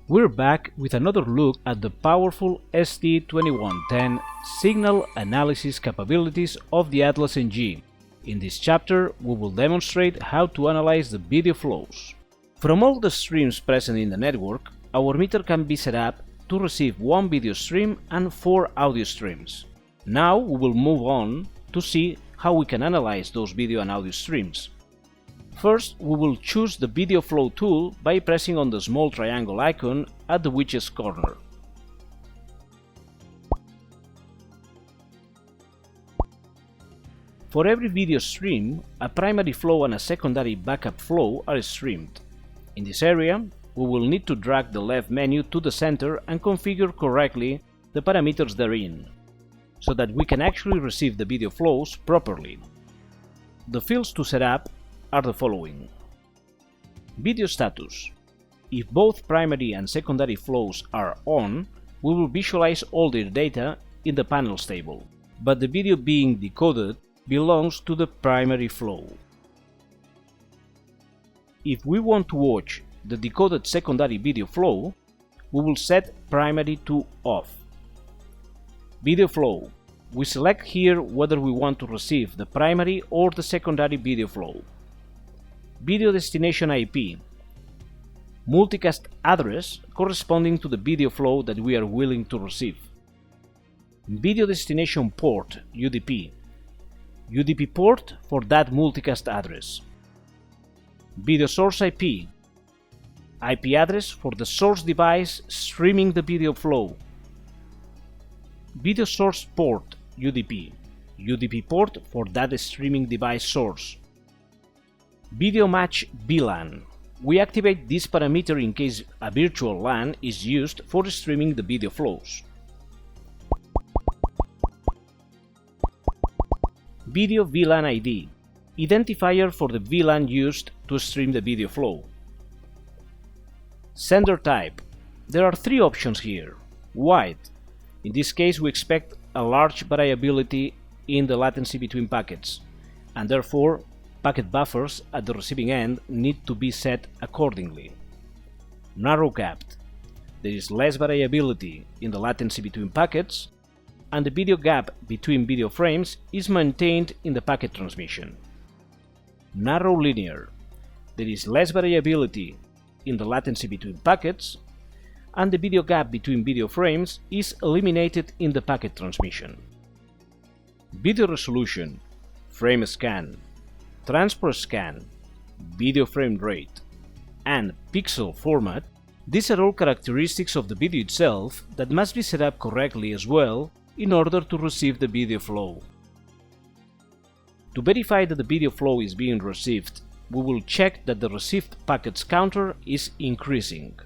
We're back with another look at the powerful ST2110 signal analysis capabilities of the Atlas NG. In this chapter, we will demonstrate how to analyze the video flows. From all the streams present in the network, our meter can be set up to receive one video stream and 4 audio streams. Now we will move on to see how we can analyze those video and audio streams. First, we will choose the video flow tool by pressing on the small triangle icon at the widget's corner. For every video stream, a primary flow and a secondary backup flow are streamed. In this area, we will need to drag the left menu to the center and configure correctly the parameters therein, so that we can actually receive the video flows properly. The fields to set up are the following. Video status. If both primary and secondary flows are on, we will visualize all their data in the panels table, but the video being decoded belongs to the primary flow. If we want to watch the decoded secondary video flow, we will set primary to off. Video flow. We select here whether we want to receive the primary or the secondary video flow. Video destination IP. Multicast address corresponding to the video flow that we are willing to receive. Video destination port UDP. UDP port for that multicast address. Video source IP. IP address for the source device streaming the video flow. Video source port UDP. UDP port for that streaming device source. Video match VLAN. We activate this parameter in case a virtual LAN is used for streaming the video flows. Video VLAN ID. Identifier for the VLAN used to stream the video flow. Sender type. There are 3 options here. Wide. In this case we expect a large variability in the latency between packets, and therefore packet buffers at the receiving end need to be set accordingly. Narrow capped. There is less variability in the latency between packets, and the video gap between video frames is maintained in the packet transmission. Narrow linear. There is less variability in the latency between packets, and the video gap between video frames is eliminated in the packet transmission. Video resolution, frame scan, transport scan, video frame rate, and pixel format. These are all characteristics of the video itself that must be set up correctly as well in order to receive the video flow. To verify that the video flow is being received, we will check that the received packets counter is increasing.